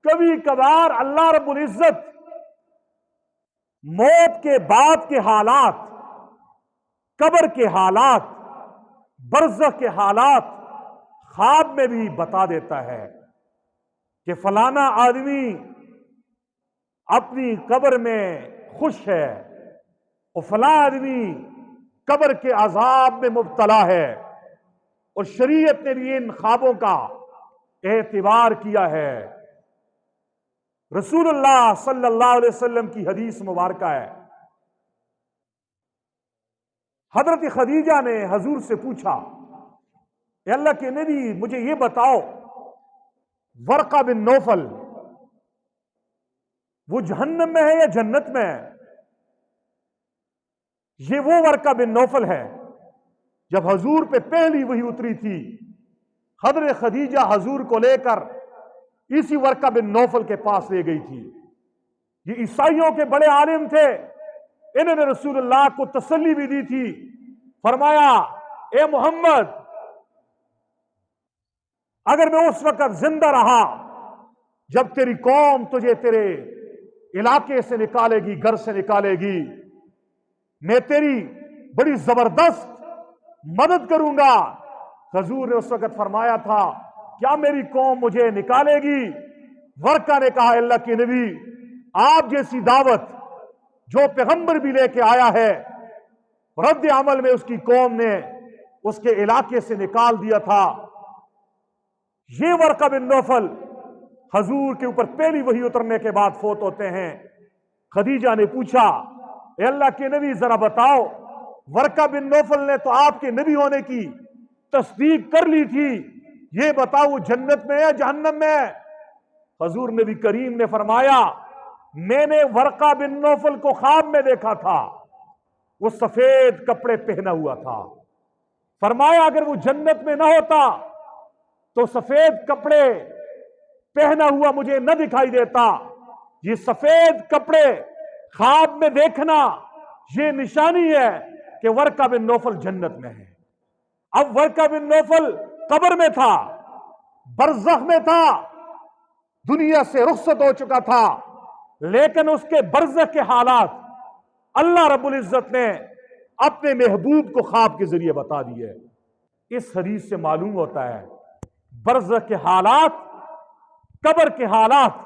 کبھی کبھار اللہ رب العزت موت کے بعد کے حالات، قبر کے حالات، برزخ کے حالات خواب میں بھی بتا دیتا ہے کہ فلانا آدمی اپنی قبر میں خوش ہے اور فلاں آدمی قبر کے عذاب میں مبتلا ہے، اور شریعت نے بھی ان خوابوں کا اعتبار کیا ہے۔ رسول اللہ صلی اللہ علیہ وسلم کی حدیث مبارکہ ہے، حضرت خدیجہ نے حضور سے پوچھا، اے اللہ کے نبی مجھے یہ بتاؤ، ورقہ بن نوفل وہ جہنم میں ہے یا جنت میں ہے؟ یہ وہ ورقہ بن نوفل ہے جب حضور پہ پہلی وحی اتری تھی، حضرت خدیجہ حضور کو لے کر اسی ورقہ بن نوفل کے پاس لے گئی تھی۔ یہ عیسائیوں کے بڑے عالم تھے، انہوں نے رسول اللہ کو تسلی بھی دی تھی، فرمایا اے محمد اگر میں اس وقت زندہ رہا جب تیری قوم تجھے تیرے علاقے سے نکالے گی، گھر سے نکالے گی، میں تیری بڑی زبردست مدد کروں گا۔ حضور نے اس وقت فرمایا تھا کیا میری قوم مجھے نکالے گی؟ ورقہ نے کہا اللہ کے نبی آپ جیسی دعوت جو پیغمبر بھی لے کے آیا ہے، رد عمل میں اس کی قوم نے اس کے علاقے سے نکال دیا تھا۔ یہ ورقہ بن نوفل حضور کے اوپر پہلی وحی اترنے کے بعد فوت ہوتے ہیں۔ خدیجہ نے پوچھا اے اللہ کے نبی ذرا بتاؤ، ورقہ بن نوفل نے تو آپ کے نبی ہونے کی تصدیق کر لی تھی، یہ بتاؤ وہ جنت میں ہے جہنم میں ہے؟ حضور نبی کریم نے فرمایا میں نے ورقہ بن نوفل کو خواب میں دیکھا تھا، وہ سفید کپڑے پہنا ہوا تھا۔ فرمایا اگر وہ جنت میں نہ ہوتا تو سفید کپڑے پہنا ہوا مجھے نہ دکھائی دیتا۔ یہ سفید کپڑے خواب میں دیکھنا یہ نشانی ہے کہ ورقہ بن نوفل جنت میں ہے۔ اب ورقہ بن نوفل قبر میں تھا، برزخ میں تھا، دنیا سے رخصت ہو چکا تھا، لیکن اس کے برزخ کے حالات اللہ رب العزت نے اپنے محبوب کو خواب کے ذریعے بتا دیے۔ اس حدیث سے معلوم ہوتا ہے برزخ کے حالات، قبر کے حالات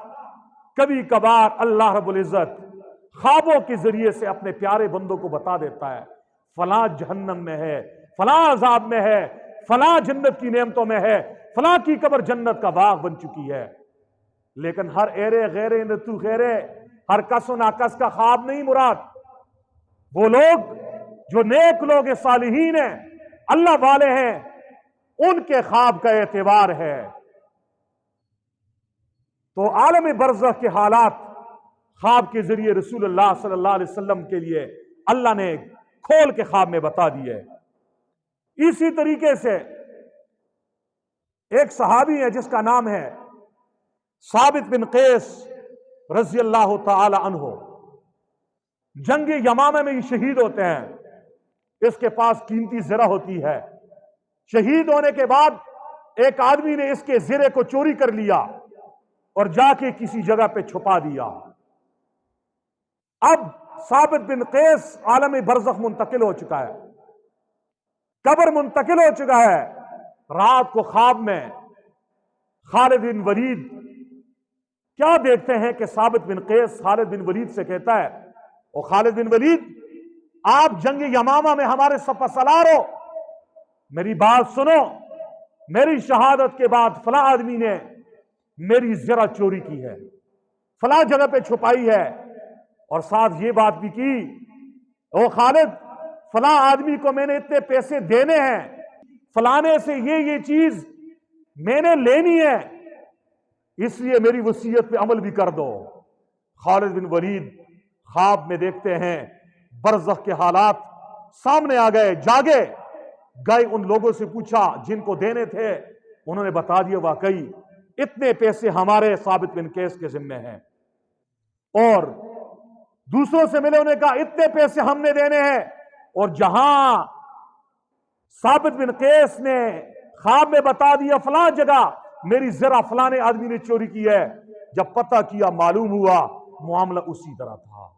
کبھی کبھار اللہ رب العزت خوابوں کے ذریعے سے اپنے پیارے بندوں کو بتا دیتا ہے فلاں جہنم میں ہے، فلاں عذاب میں ہے، فلاں جنت کی نعمتوں میں ہے، فلاں کی قبر جنت کا باغ بن چکی ہے۔ لیکن ہر ایرے غیرے نتو خیرے، ہر کس و ناکس کا خواب نہیں مراد۔ وہ لوگ جو نیک لوگ صالحین ہیں، اللہ والے ہیں، ان کے خواب کا اعتبار ہے۔ تو عالم برزخ کے حالات خواب کے ذریعے رسول اللہ صلی اللہ علیہ وسلم کے لیے اللہ نے کھول کے خواب میں بتا دیے۔ اسی طریقے سے ایک صحابی ہے جس کا نام ہے ثابت بن قیس رضی اللہ تعالی عنہ، جنگ یمامہ میں یہ شہید ہوتے ہیں۔ اس کے پاس قیمتی زرہ ہوتی ہے، شہید ہونے کے بعد ایک آدمی نے اس کے زرے کو چوری کر لیا اور جا کے کسی جگہ پہ چھپا دیا۔ اب ثابت بن قیس عالم برزخ منتقل ہو چکا ہے، قبر منتقل ہو چکا ہے۔ رات کو خواب میں خالد بن ولید کیا دیکھتے ہیں کہ ثابت بن قیس خالد بن ولید سے کہتا ہے او خالد بن ولید آپ جنگ یمامہ میں ہمارے سپہ سالار ہو، میری بات سنو، میری شہادت کے بعد فلاں آدمی نے میری زرہ چوری کی ہے، فلاں جگہ پہ چھپائی ہے، اور ساتھ یہ بات بھی کی او خالد فلاں آدمی کو میں نے اتنے پیسے دینے ہیں، فلانے سے یہ چیز میں نے لینی ہے، اس لیے میری وصیت پہ عمل بھی کر دو۔ خالد بن ولید خواب میں دیکھتے ہیں برزخ کے حالات سامنے آ گئے، جاگے گئے، ان لوگوں سے پوچھا جن کو دینے تھے، انہوں نے بتا دیا واقعی اتنے پیسے ہمارے ثابت بن قیس کے ذمے ہیں، اور دوسروں سے ملے، انہوں نے کہا اتنے پیسے ہم نے دینے ہیں، اور جہاں ثابت بن قیس نے خواب میں بتا دیا فلاں جگہ میری زرہ فلانے آدمی نے چوری کی ہے، جب پتہ کیا معلوم ہوا معاملہ اسی طرح تھا۔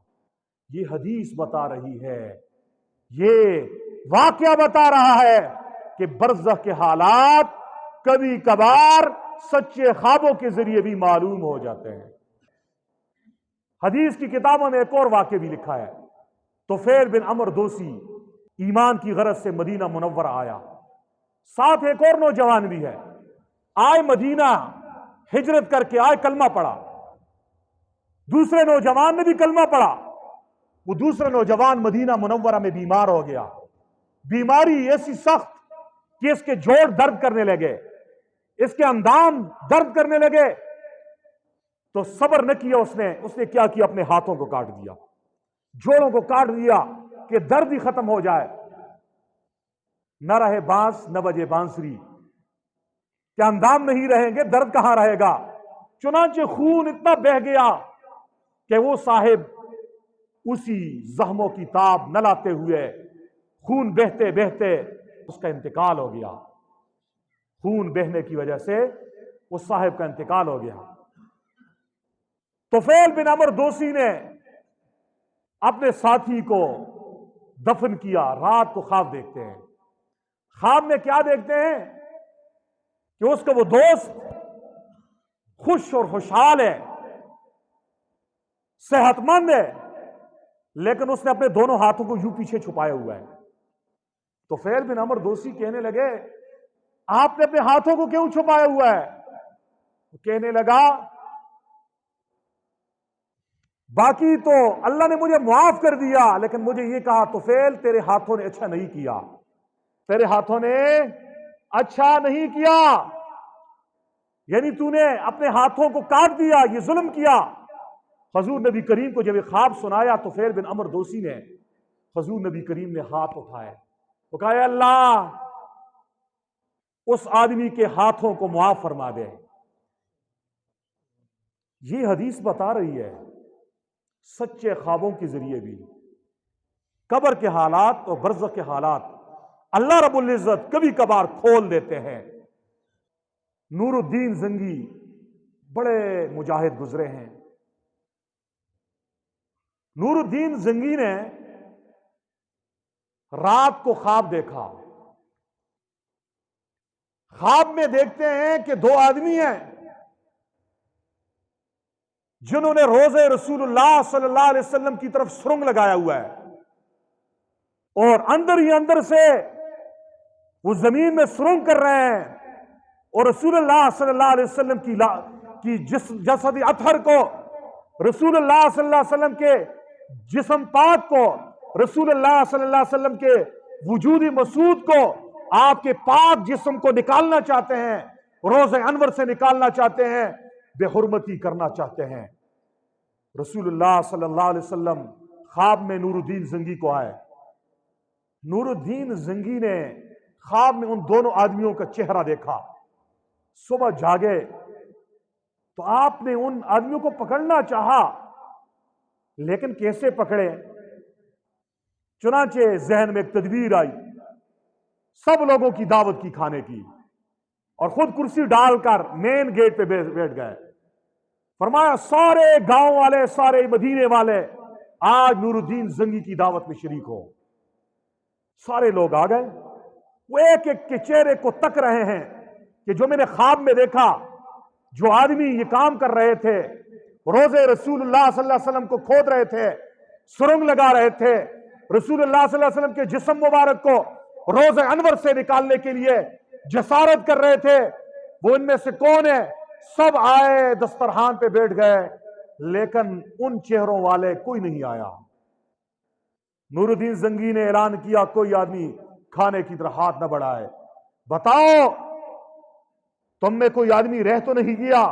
یہ حدیث بتا رہی ہے، یہ واقعہ بتا رہا ہے کہ برزخ کے حالات کبھی کبھار سچے خوابوں کے ذریعے بھی معلوم ہو جاتے ہیں۔ حدیث کی کتابوں میں ایک اور واقعہ بھی لکھا ہے۔ طفیل بن عمرو دوسی ایمان کی غرض سے مدینہ منورہ آیا، ساتھ ایک اور نوجوان بھی ہے، آئے مدینہ ہجرت کر کے آئے، کلمہ پڑھا۔ دوسرے نوجوان نے بھی کلمہ پڑھا۔ وہ دوسرا نوجوان مدینہ منورہ میں بیمار ہو گیا، بیماری ایسی سخت کہ اس کے جوڑ درد کرنے لگے، اس کے اندام درد کرنے لگے۔ تو صبر نہ کیا اس نے کیا کیا، اپنے ہاتھوں کو کاٹ دیا، جوڑوں کو کاٹ دیا کہ درد ہی ختم ہو جائے۔ نہ رہے بانس نہ بجے بانسری، کہ اندام نہیں رہیں گے درد کہاں رہے گا۔ چنانچہ خون اتنا بہہ گیا کہ وہ صاحب اسی زخموں کی تاب نہ لاتے ہوئے خون بہتے بہتے اس کا انتقال ہو گیا۔ خون بہنے کی وجہ سے اس صاحب کا انتقال ہو گیا۔ طفیل بن عمرو دوسی نے اپنے ساتھی کو دفن کیا۔ رات کو خواب دیکھتے ہیں، خواب میں کیا دیکھتے ہیں کہ اس کا وہ دوست خوش اور خوشحال ہے، صحت مند ہے، لیکن اس نے اپنے دونوں ہاتھوں کو یوں پیچھے چھپایا ہوا ہے۔ طفیل بن عمرو دوسی کہنے لگے، آپ نے اپنے ہاتھوں کو کیوں چھپایا ہوا ہے؟ وہ کہنے لگا، باقی تو اللہ نے مجھے معاف کر دیا، لیکن مجھے یہ کہا طفیل تیرے ہاتھوں نے اچھا نہیں کیا، تیرے ہاتھوں نے اچھا نہیں کیا، یعنی تو نے اپنے ہاتھوں کو کاٹ دیا، یہ ظلم کیا۔ حضور نبی کریم کو جب یہ خواب سنایا طفیل بن عمرو دوسی نے، حضور نبی کریم نے ہاتھ اٹھائے، وہ کہا، اے اللہ اس آدمی کے ہاتھوں کو معاف فرما دے۔ یہ حدیث بتا رہی ہے سچے خوابوں کے ذریعے بھی قبر کے حالات اور برزخ کے حالات اللہ رب العزت کبھی کبھار کھول دیتے ہیں۔ نور الدین زنگی بڑے مجاہد گزرے ہیں۔ نور الدین زنگی نے رات کو خواب دیکھا۔ خواب میں دیکھتے ہیں کہ دو آدمی ہیں جنہوں نے روزے رسول اللہ صلی اللہ علیہ وسلم کی طرف سرنگ لگایا ہوا ہے، اور اندر ہی اندر سے وہ زمین میں سرنگ کر رہے ہیں، اور رسول اللہ صلی اللہ علیہ وسلم کی جسد اطہر کو، رسول اللہ صلی اللہ علیہ وسلم کے جسم پاک کو، رسول اللہ صلی اللہ علیہ وسلم کے وجود مسعود کو، آپ کے پاک جسم کو نکالنا چاہتے ہیں، روزے انور سے نکالنا چاہتے ہیں، بے حرمتی کرنا چاہتے ہیں۔ رسول اللہ صلی اللہ علیہ وسلم خواب میں نور الدین زنگی کو آئے۔ نور الدین زنگی نے خواب میں ان دونوں آدمیوں کا چہرہ دیکھا۔ صبح جاگے تو آپ نے ان آدمیوں کو پکڑنا چاہا، لیکن کیسے پکڑے؟ چنانچہ ذہن میں ایک تدبیر آئی، سب لوگوں کی دعوت کی کھانے کی، اور خود کرسی ڈال کر مین گیٹ پہ بیٹھ گئے۔ فرمایا سارے گاؤں والے، سارے مدینے والے آج نور الدین زنگی کی دعوت میں شریک ہو۔ سارے لوگ آ گئے، وہ ایک ایک کے چہرے کو تک رہے ہیں کہ جو میں نے خواب میں دیکھا، جو آدمی یہ کام کر رہے تھے، روزے رسول اللہ صلی اللہ علیہ وسلم کو کھود رہے تھے، سرنگ لگا رہے تھے، رسول اللہ صلی اللہ علیہ وسلم کے جسم مبارک کو روزے انور سے نکالنے کے لیے جسارت کر رہے تھے، وہ ان میں سے کون ہے؟ سب آئے، دسترخوان پہ بیٹھ گئے، لیکن ان چہروں والے کوئی نہیں آیا۔ نور الدین زنگی نے اعلان کیا، کوئی آدمی کھانے کی طرف ہاتھ نہ بڑھائے، بتاؤ تم میں کوئی آدمی رہ تو نہیں گیا؟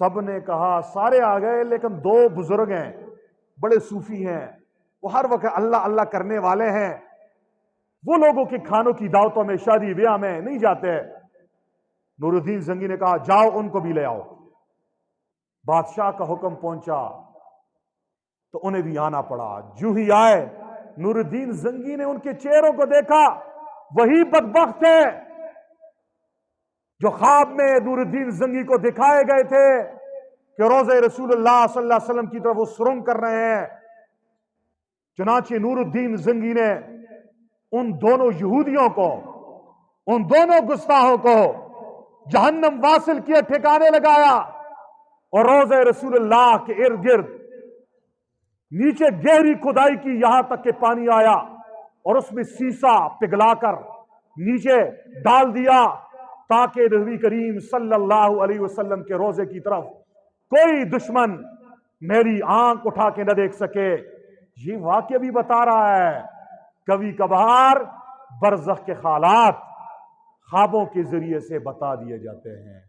سب نے کہا سارے آ گئے، لیکن دو بزرگ ہیں، بڑے صوفی ہیں، وہ ہر وقت اللہ اللہ کرنے والے ہیں، وہ لوگوں کے کھانوں کی دعوتوں میں، شادی بیاہ میں نہیں جاتے۔ نور الدین زنگی نے کہا جاؤ ان کو بھی لے آؤ۔ بادشاہ کا حکم پہنچا تو انہیں بھی آنا پڑا۔ جو ہی آئے، نور الدین زنگی نے ان کے چہروں کو دیکھا، وہی بدبخت ہے جو خواب میں نور الدین زنگی کو دکھائے گئے تھے کہ روضہ رسول اللہ صلی اللہ علیہ وسلم کی طرف وہ سرنگ کر رہے ہیں، چنانچہ نور الدین زنگی نے ان دونوں یہودیوں کو، ان دونوں گستاحوں کو جہنم واصل کیا، ٹھکانے لگایا، اور روضہ رسول اللہ کے ارد گرد نیچے گہری کھدائی کی، یہاں تک کہ پانی آیا اور اس میں سیسا پگھلا کر نیچے ڈال دیا تاکہ نبی کریم صلی اللہ علیہ وسلم کے روضے کی طرف کوئی دشمن میری آنکھ اٹھا کے نہ دیکھ سکے۔ یہ واقعہ بھی بتا رہا ہے کبھی کبھار برزخ کے حالات خوابوں کے ذریعے سے بتا دیے جاتے ہیں۔